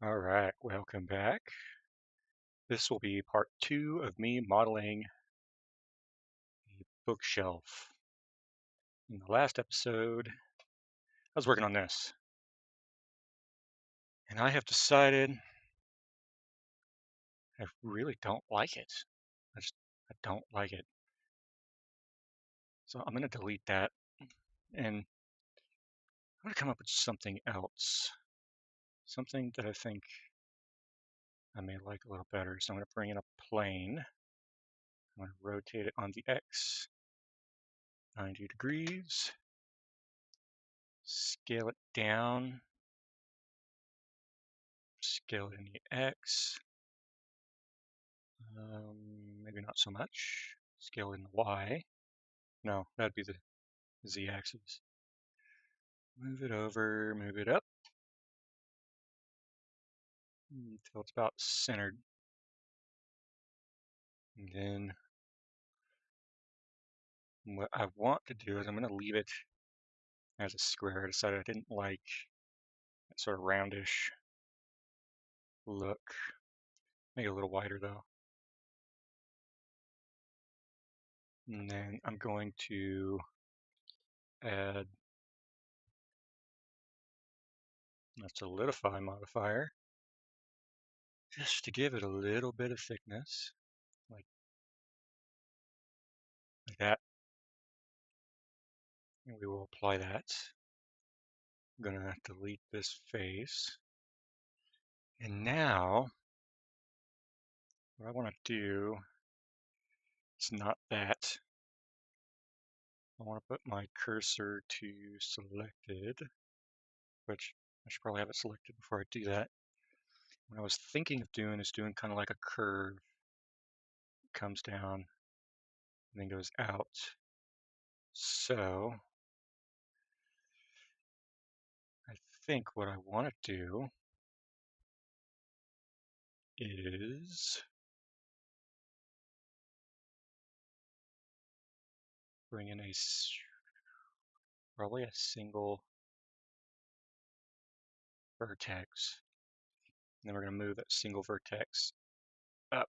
All right, welcome back. This will be part 2 of me modeling a bookshelf. In the last episode, I was working on this, and I have decided I really don't like it. I don't like it. So I'm going to delete that, and I'm going to come up with something else, something that I think I may like a little better. So I'm going to bring in a plane. I'm going to rotate it on the X 90 degrees, scale it down, scale it in the X. Maybe not so much. Scale in the Y. No, that'd be the Z axis. Move it over, move it up until it's about centered. And then what I want to do is I'm going to leave it as a square. I decided I didn't like that sort of roundish look. Make it a little wider though. And then I'm going to add a solidify modifier just to give it a little bit of thickness, like that. And we will apply that. I'm going to delete this face. And now, what I want to do is not that. I want to put my cursor to selected, which I should probably have it selected before I do that. What I was thinking of doing is doing kind of like a curve. It comes down and then goes out. So I think what I want to do is bring in probably a single vertex. And then we're going to move that single vertex up.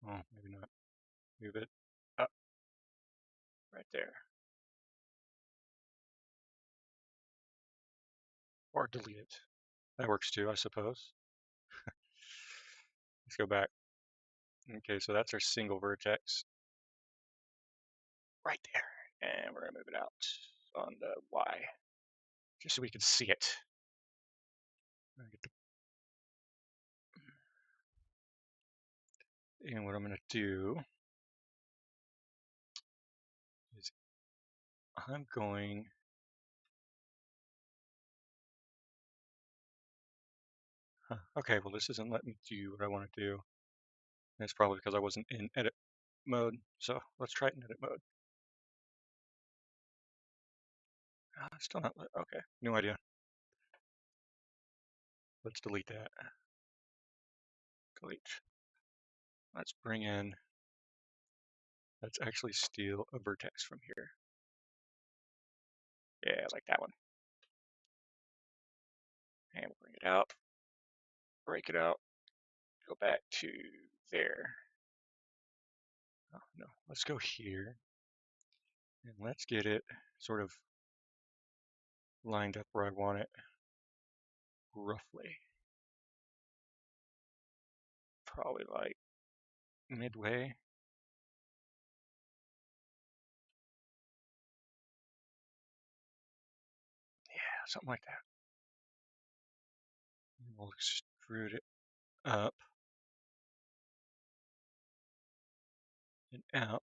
Oh, maybe not. Move it up right there. Or delete it. That works too, I suppose. Let's go back. Okay, so that's our single vertex right there. And we're going to move it out on the Y, just so we can see it. And what I'm going to do is I'm going okay, well, this isn't letting me do what I want to do. And it's probably because I wasn't in edit mode. So let's try it in edit mode. Still not, okay, no idea. Let's delete that. Delete. Let's bring in, let's actually steal a vertex from here. Yeah, like that one. And we'll bring it out, break it out, go back to there. Oh, no, let's go here. And let's get it sort of lined up where I want it, roughly. Probably like midway. Yeah, something like that. And we'll extrude it up and out.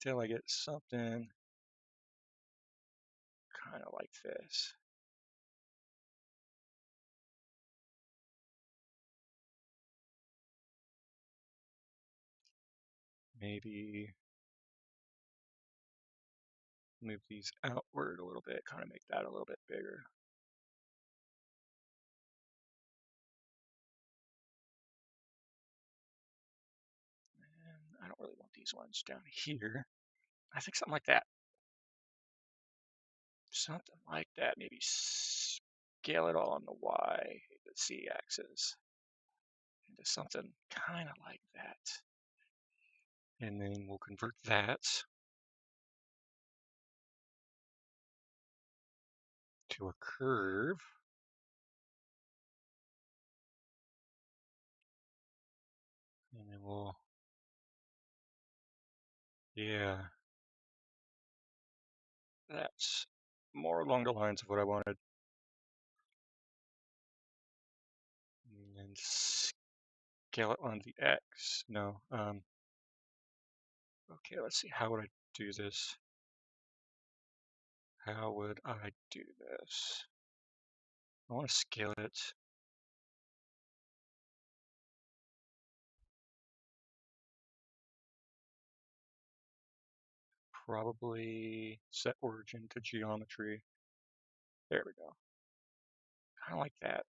Until I get something kind of like this. Maybe move these outward a little bit, kind of make that a little bit bigger. these ones down here. I think something like that. Something like that. Maybe scale it all on the Y, the Z axis, into something kind of like that. And then we'll convert that to a curve. And then we'll, yeah, that's more along the lines of what I wanted. And then scale it on the X. No. Okay, let's see. How would I do this? How would I do this? I want to scale it. Probably set origin to geometry. There we go. Kind of like that.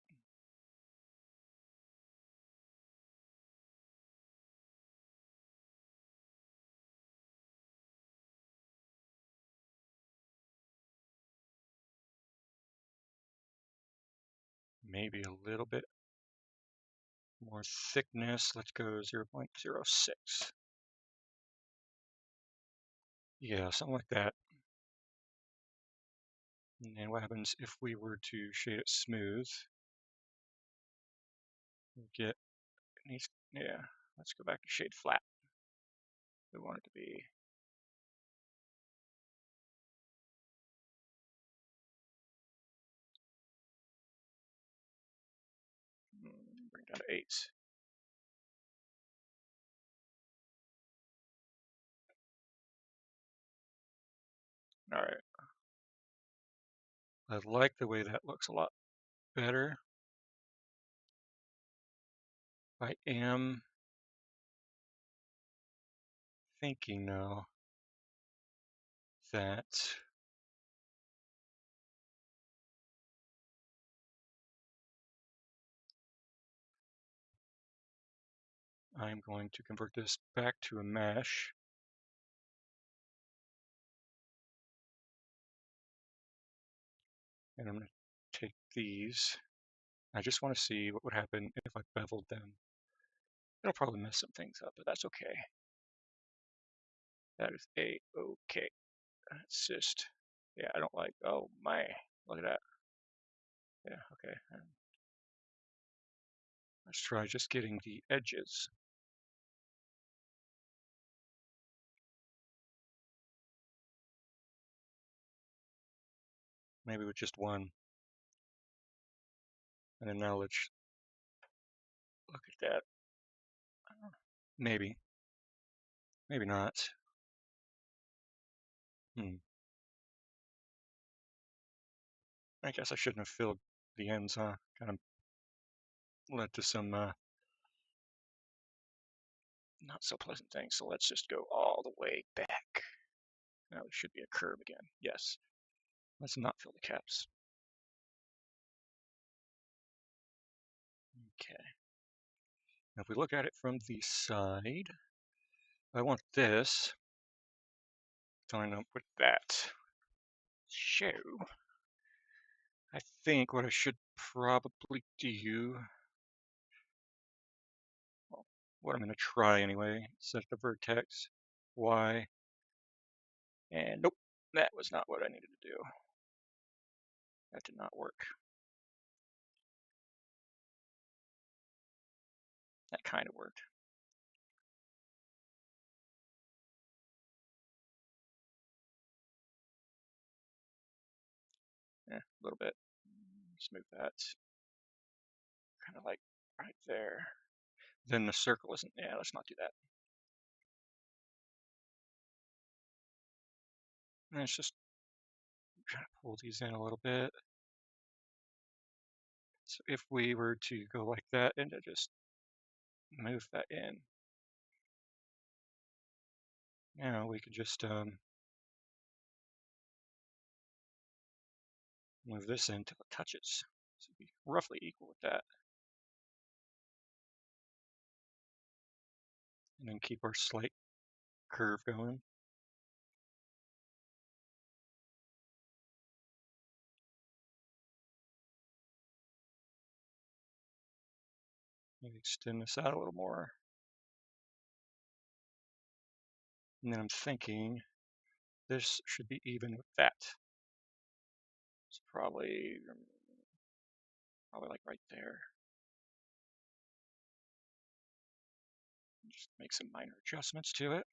Maybe a little bit more thickness. Let's go 0.06. Yeah, something like that. And then what happens if we were to shade it smooth? We'll get, yeah, let's go back to shade flat. We want it to be bring it down to 8. All right. I like the way that looks a lot better. I am thinking now that I'm going to convert this back to a mesh. And I'm going to take these. I just want to see what would happen if I beveled them. It'll probably mess some things up, but that's okay. That is a-okay. It's just, yeah, I don't like, oh my, look at that. Yeah, okay. Let's try just getting the edges. Maybe with just one. And then now let's look at that. Maybe. Maybe not. I guess I shouldn't have filled the ends, huh? Kind of led to some not so pleasant things. So let's just go all the way back. Now there should be a curve again. Yes. Let's not fill the caps. Okay. Now if we look at it from the side, I want this to line up with that. So I think what I should probably do, well, what I'm going to try anyway, set the vertex Y, and nope, that was not what I needed to do. That did not work. That kind of worked. Yeah, a little bit. Smooth that. Kind of like right there. Then the circle isn't, yeah, let's not do that. Let's just try to pull these in a little bit. So if we were to go like that and to just move that in, now we could just move this in until it touches. So it'd be roughly equal with that. And then keep our slight curve going. Maybe extend this out a little more. And then I'm thinking this should be even with that. It's probably like right there. Just make some minor adjustments to it.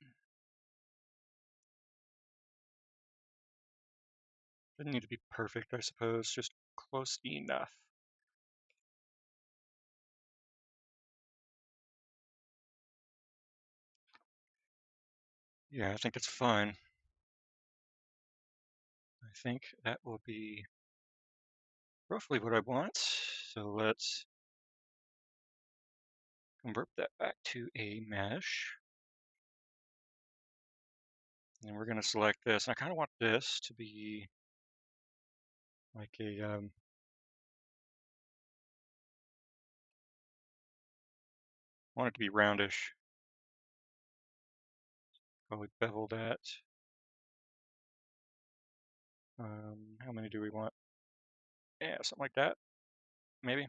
Doesn't need to be perfect, I suppose, just close enough. Yeah, I think it's fine. I think that will be roughly what I want. So let's convert that back to a mesh. And we're going to select this. And I kind of want this to be like a want it to be roundish. Probably bevel that. How many do we want? Yeah, something like that. Maybe.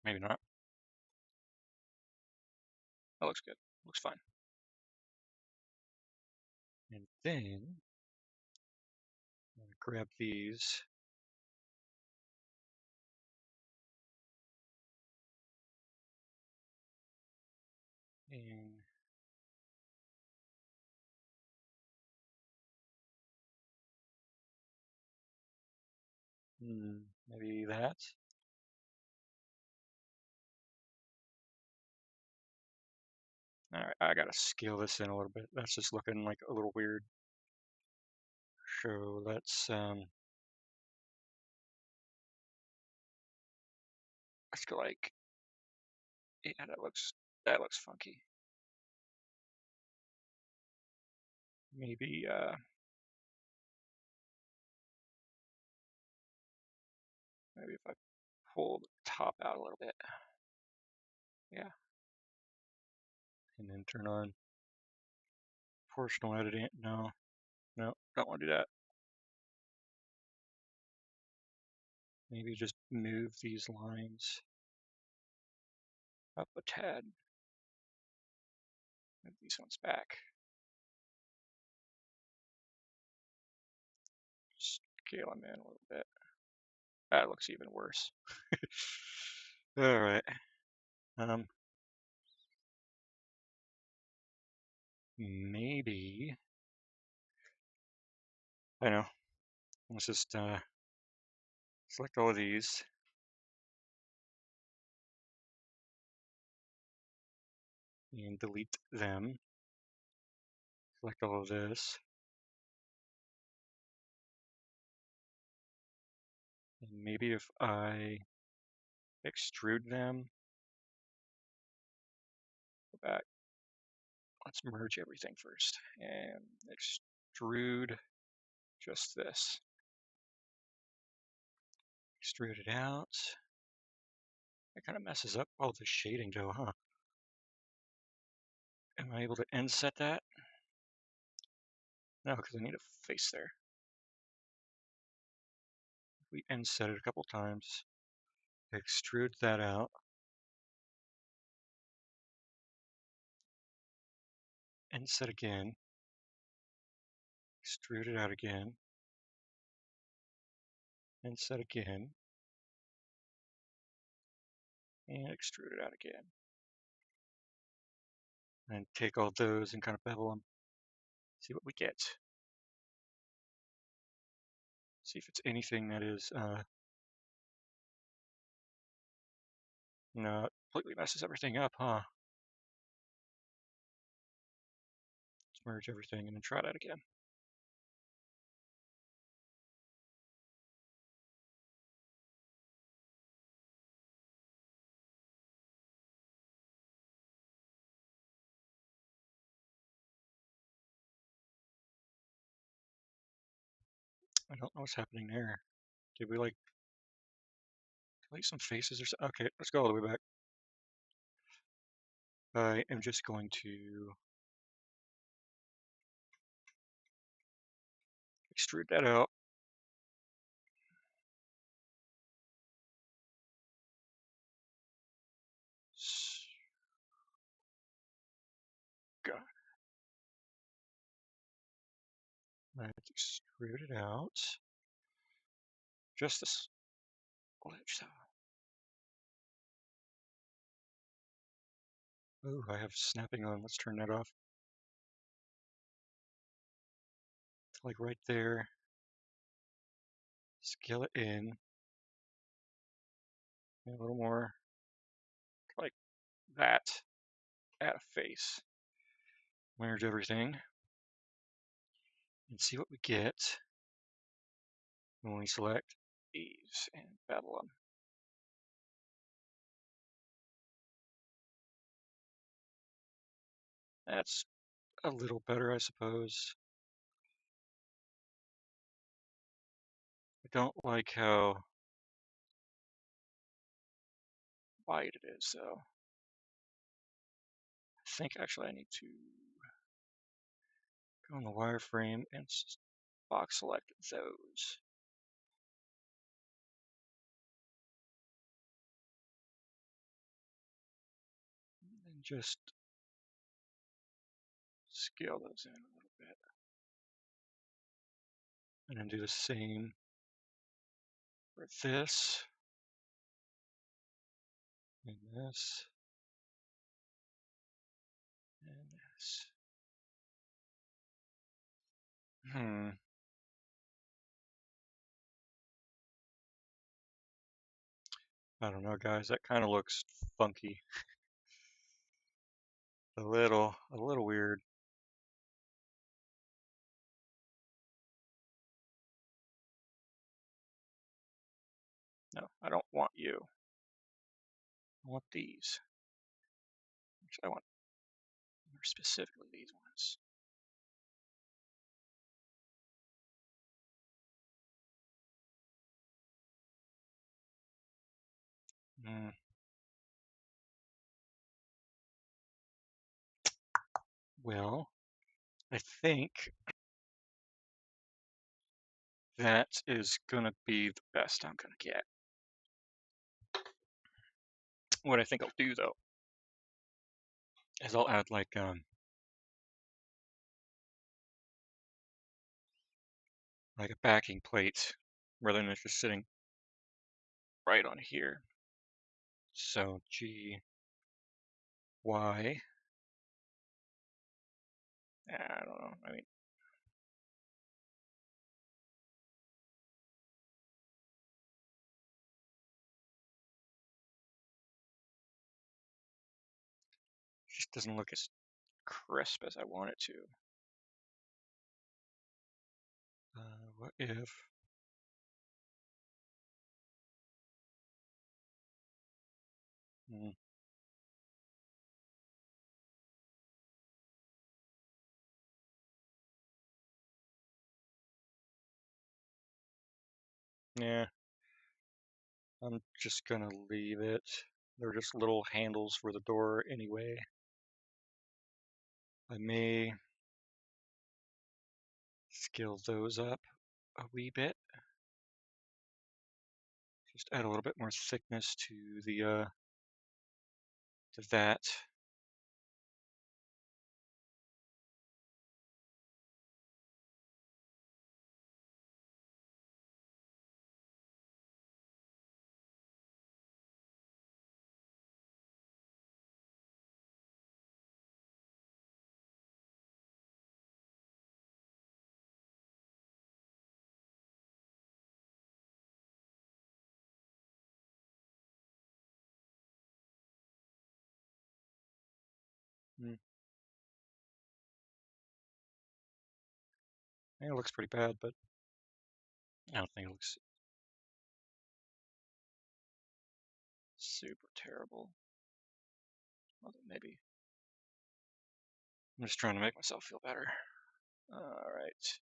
Maybe not. That looks good. Looks fine. And then I'm going to grab these. And maybe that. All right, I gotta scale this in a little bit. That's just looking like a little weird. So let's go like, yeah, that looks funky. Maybe maybe if I pull the top out a little bit, yeah, and then turn on proportional editing. No, no, don't want to do that. Maybe just move these lines up a tad. Move these ones back. Scale them in a little bit. That looks even worse. All right. Maybe I know. Let's just select all of these and delete them. Select all of this. And maybe if I extrude them, go back. Let's merge everything first and extrude just this. Extrude it out. It kind of messes up all the shading though, huh? Am I able to end set that? No, because I need a face there. We end set it a couple times. Extrude that out. End set again. Extrude it out again. End set again. And extrude it out again. And take all those and kind of bevel them. See what we get. See if it's anything that is, no, it completely messes everything up, huh? Let's merge everything and then try that again. I don't know what's happening there. Did we like delete some faces or something? Okay, let's go all the way back. I am just going to extrude that out. God. Let's extrude it out. Just this glitch though. Oh, I have snapping on. Let's turn that off. It's like right there. Scale it in. And a little more. Like that. Add a face. Merge everything. And see what we get when we select these and bevel them. That's a little better, I suppose. I don't like how wide it is, though. I think actually I need to go on the wireframe and box select those. And just scale those in a little bit. And then do the same for this and this and this. I don't know, guys. That kind of looks funky. A little weird. No, I don't want you. I want these. Which I want more specifically these ones. Well, I think that is gonna be the best I'm gonna get. What I think I'll do though is I'll add like a backing plate rather than just sitting right on here. So G Y. I don't know. I mean, it just doesn't look as crisp as I want it to. What if? Yeah, I'm just gonna leave it. They're just little handles for the door anyway. I may scale those up a wee bit. Just add a little bit more thickness to the to that. Mm. It looks pretty bad, but I don't think it looks super terrible. Although maybe I'm just trying to make myself feel better. All right.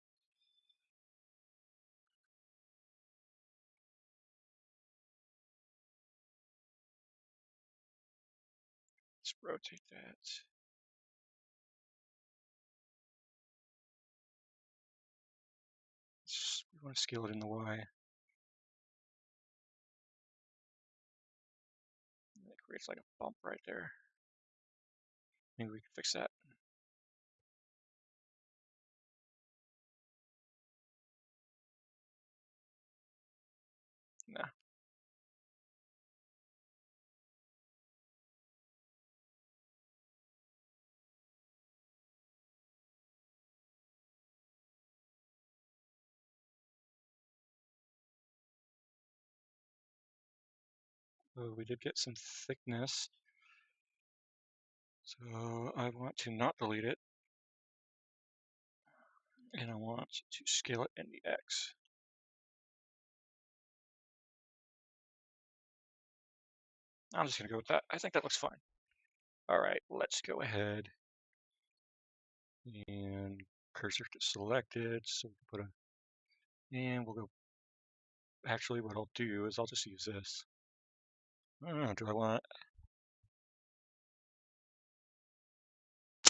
Let's rotate that. want to scale it in the Y. It creates like a bump right there. Maybe we can fix that. Nah. So we did get some thickness. So I want to not delete it. And I want to scale it in the X. I'm just going to go with that. I think that looks fine. All right, let's go ahead and cursor to selected. So we can put a, and we'll go, actually what I'll do is I'll just use this. I don't know, do I want,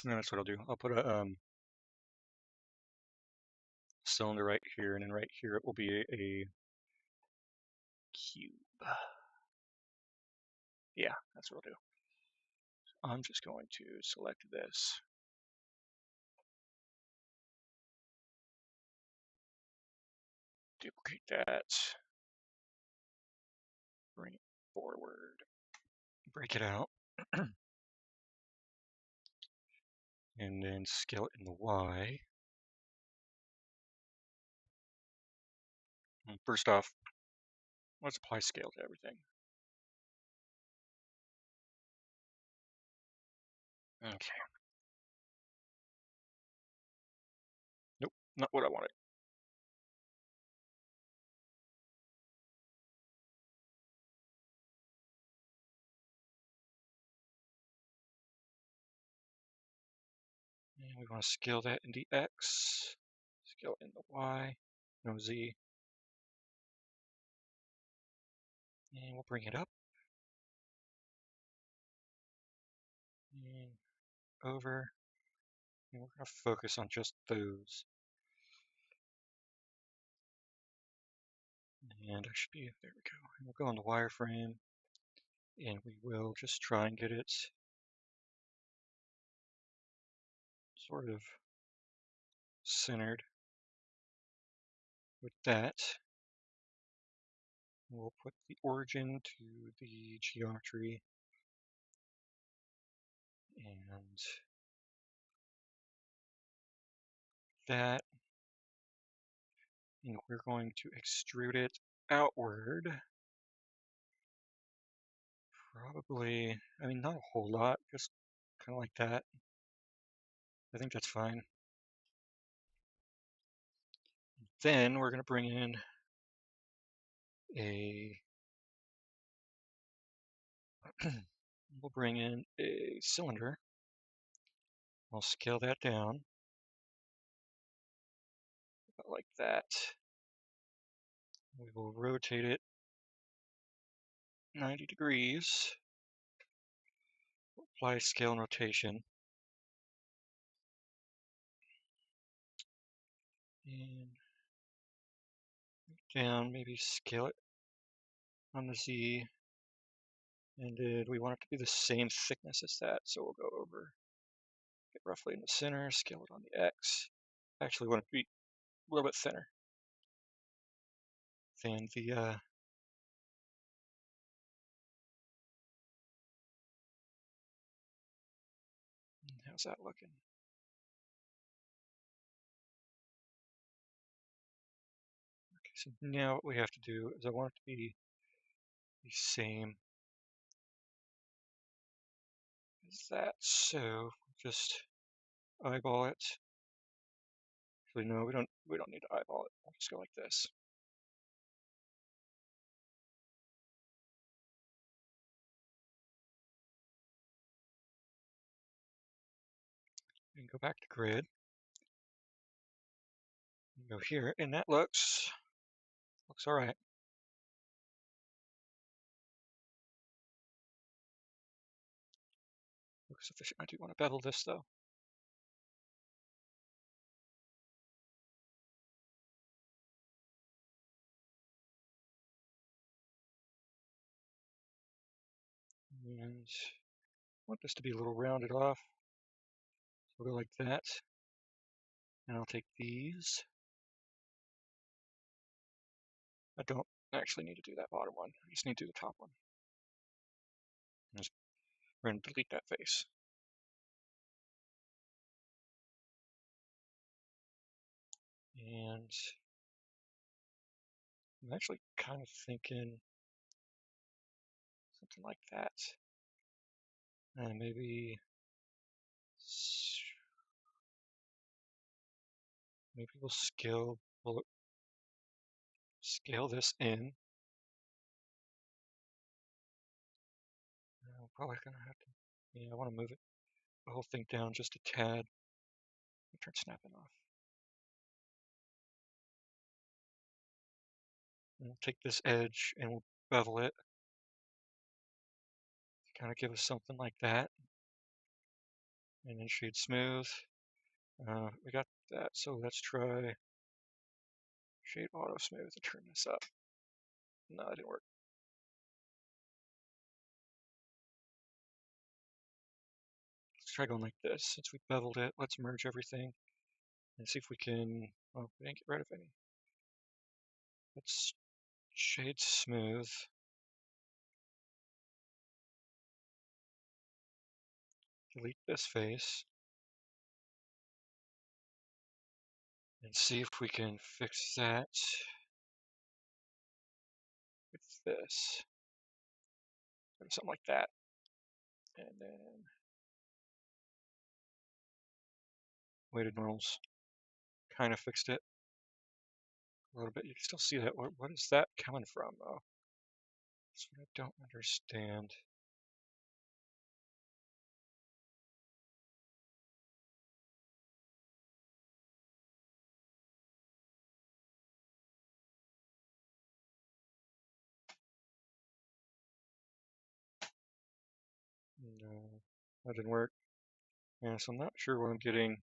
no, that's what I'll do. I'll put a cylinder right here, and then right here it will be a cube. Yeah, that's what I'll do. I'm just going to select this. Duplicate that. Bring it forward. Break it out. And then scale it in the Y. First off, let's apply scale to everything. Okay. Nope, not what I wanted. And we want to scale that in the X, scale it in the Y, no Z. And we'll bring it up. And over. And we're going to focus on just those. And I should be, there we go. And we'll go on the wireframe. And we will just try and get it sort of centered with that. We'll put the origin to the geometry, and that, and we're going to extrude it outward. Probably, I mean, not a whole lot, just kind of like that. I think that's fine. Then we're going to bring in a we'll bring in a cylinder. I'll scale that down about like that. We will rotate it 90 degrees. Apply scale and rotation. And down, maybe scale it on the Z. And we want it to be the same thickness as that, so we'll go over, get roughly in the center, scale it on the X. Actually, want it to be a little bit thinner than the how's that looking? Okay, so now what we have to do is I want it to be the same as that. So just eyeball it. Actually, no, we don't need to eyeball it. We'll just go like this. And go back to grid. And go here, and that looks all right. Looks sufficient. I do want to bevel this though. And I want this to be a little rounded off. So we'll go like that. And I'll take these. I don't actually need to do that bottom one. I just need to do the top one. We're going to delete that face. And I'm actually kind of thinking something like that. And maybe we'll scale this in. I'm probably gonna have to. Yeah, I want to move it the whole thing down just a tad. Turn snapping off. And we'll take this edge and we'll bevel it. Kind of give us something like that. And then shade smooth. We got that, so let's try shade auto smooth and turn this up. No, that didn't work. Let's try going like this. Since we beveled it, let's merge everything and see if we can. Oh, we didn't get rid of any. Let's shade smooth. Delete this face. And see if we can fix that with this. Something like that. And then weighted normals. Kind of fixed it a little bit. You can still see that. What is that coming from, though? That's what I don't understand. No, that didn't work. Yeah, so I'm not sure what I'm getting.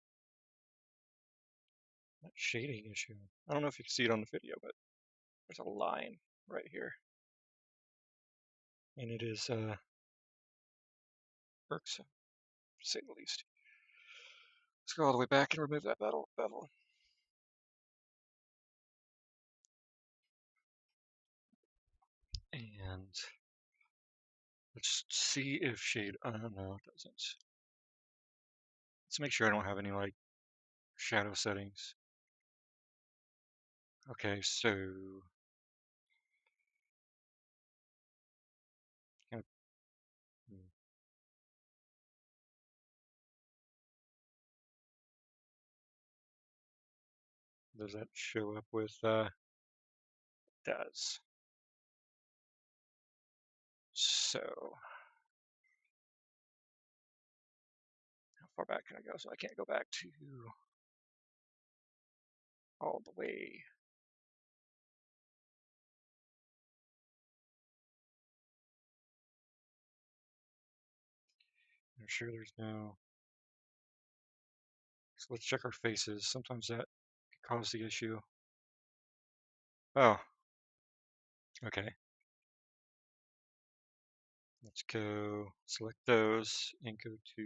That shading issue. I don't know if you can see it on the video, but there's a line right here. And it is irksome, to say the least. Let's go all the way back and remove that bevel. And let's see if shade, no, it doesn't. Let's make sure I don't have any like shadow settings. Okay, so does that show up with, it does. So, how far back can I go? So I can't go back to all the way. I'm sure there's no. So let's check our faces. Sometimes that can cause the issue. Oh, okay. Let's go select those and go to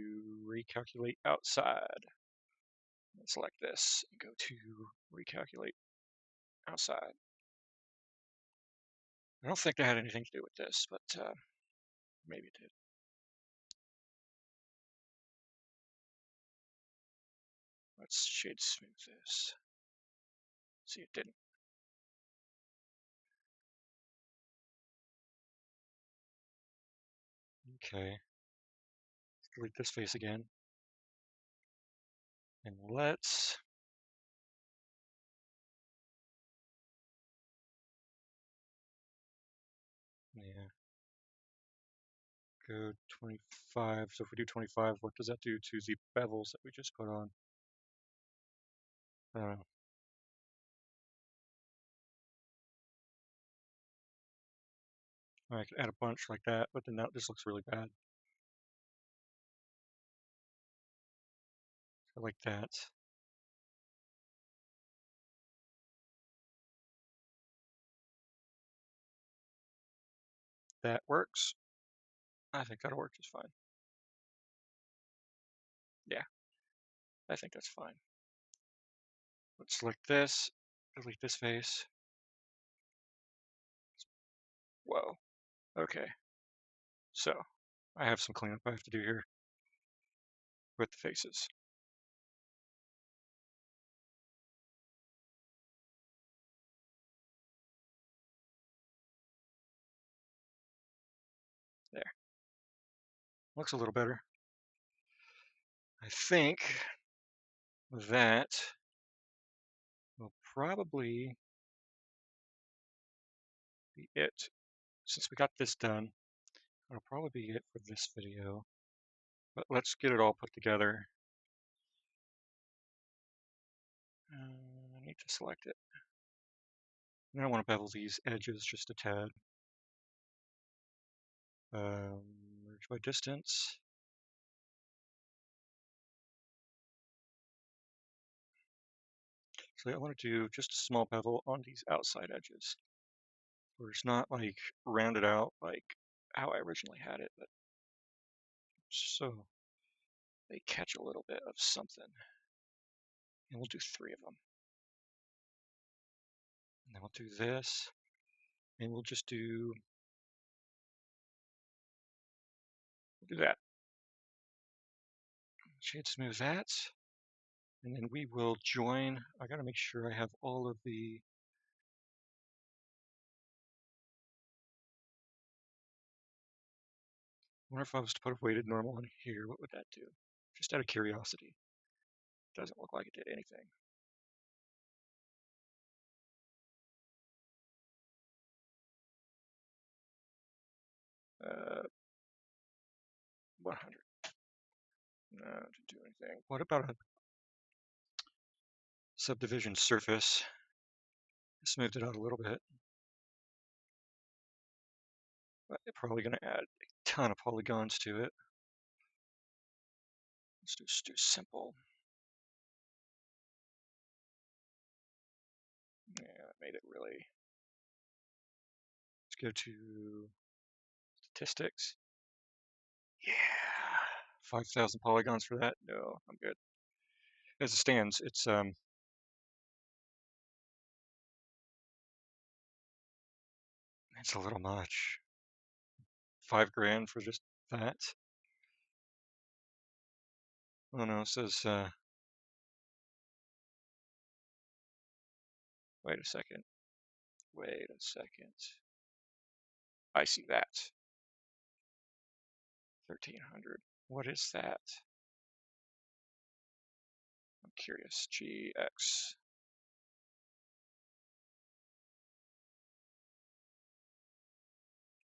recalculate outside. Let's select this and go to recalculate outside. I don't think that had anything to do with this, but maybe it did. Let's shade smooth this. See, it didn't. Okay. Let's delete this face again. And let's go 25. So if we do 25, what does that do to the bevels that we just put on? I don't know. I could add a bunch like that, but then this looks really bad. So like that. That works. I think that'll work just fine. Yeah, I think that's fine. Let's select this, delete this face. Whoa, okay. So, I have some cleanup I have to do here with the faces. There, looks a little better. I think that will probably be it. Since we got this done, that'll probably be it for this video. But let's get it all put together. I need to select it. And I want to bevel these edges just a tad. Merge by distance. So I want to do just a small bevel on these outside edges, where it's not like rounded out like how I originally had it, but so they catch a little bit of something. And we'll do 3 of them. And then we'll do this, and we'll do that. Shade smooth that, and then we will join. I gotta make sure I have all of the. I wonder if I was to put a weighted normal on here, what would that do? Just out of curiosity. Doesn't look like it did anything. Uh, 100. No, didn't do anything. What about a subdivision surface? I smoothed it out a little bit. But they're probably going to add a ton of polygons to it. Let's just do simple. Yeah, that made it really. Let's go to statistics. Yeah, 5,000 polygons for that. No, I'm good. As it stands, it's a little much. $5,000 for just that. Oh no, it says wait a second. Wait a second. I see that. 1,300. What is that? I'm curious. GX.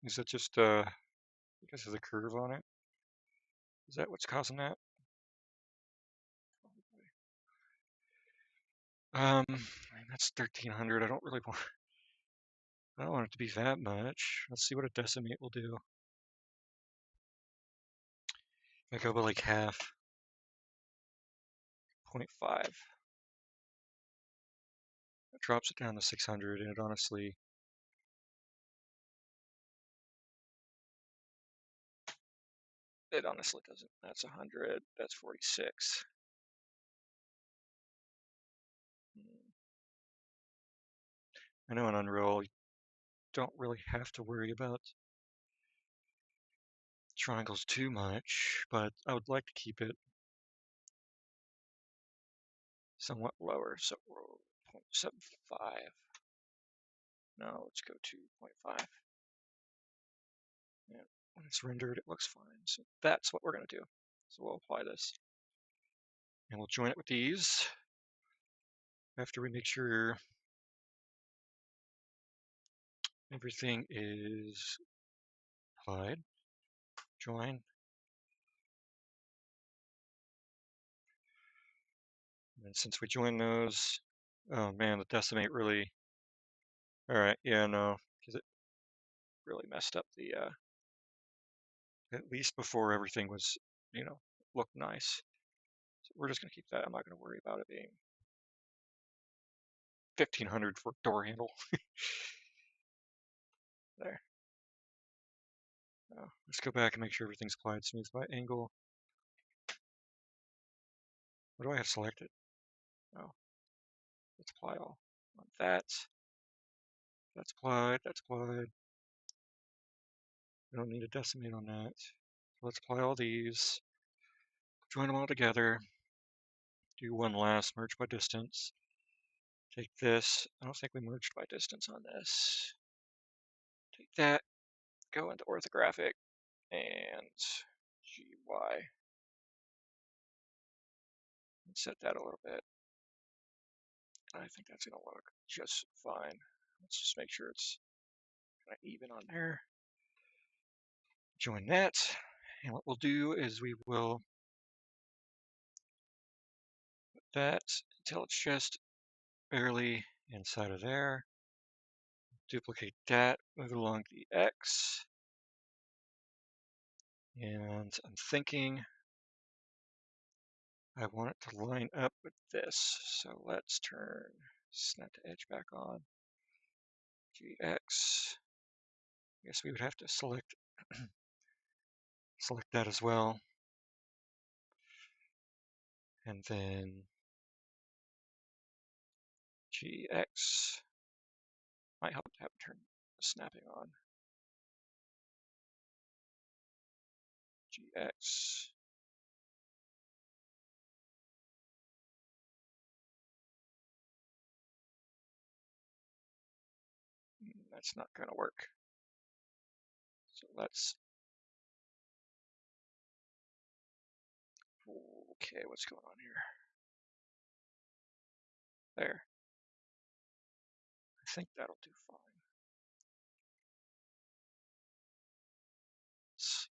Is that just because of the curve on it? Is that what's causing that? That's 1,300. I don't really want. I don't want it to be that much. Let's see what a decimate will do. I go by like half. 0.5. It drops it down to 600, and it honestly. It honestly doesn't. That's 100. That's 46. I know in Unreal, you don't really have to worry about triangles too much, but I would like to keep it somewhat lower. So 0.75. No, let's go to 0.5. Yeah, when it's rendered, it looks fine. So that's what we're going to do. So we'll apply this. And we'll join it with these after we make sure everything is applied. Join. And since we join those, oh man, the decimate really. All right, yeah, no, because it really messed up the. At least before everything was, looked nice. So we're just gonna keep that. I'm not gonna worry about it being 1,500 for a door handle. There. Let's go back and make sure everything's applied smooth by angle. What do I have selected? Oh, let's apply all on that. That's applied, that's applied. We don't need to decimate on that. So let's apply all these, join them all together, do one last merge by distance. Take this, I don't think we merged by distance on this. Take that, go into orthographic, and GY. And set that a little bit. I think that's gonna work just fine. Let's just make sure it's kind of even on there. Join that, and what we'll do is we will put that until it's just barely inside of there. Duplicate that, move it along the X. And I'm thinking I want it to line up with this. So let's turn snap to edge back on. GX. I guess we would have to select select that as well. And then GX. Might help to have it turn snapping on. GX. That's not going to work. So let's. Okay, what's going on here? There. I think that'll do fine. Let's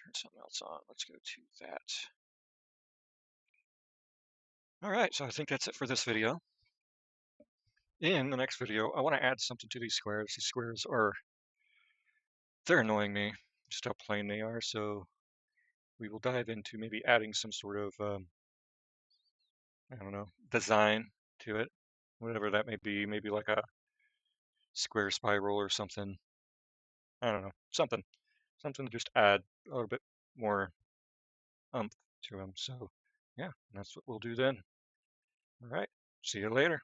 turn something else on. Let's go to that. All right, so I think that's it for this video. In the next video, I want to add something to these squares. These squares they're annoying me, just how plain they are. So we will dive into maybe adding some sort of, I don't know, design to it, whatever that may be. Maybe like a square spiral or something. I don't know, something to just add a little bit more umph to them. So yeah, that's what we'll do then. All right, see you later.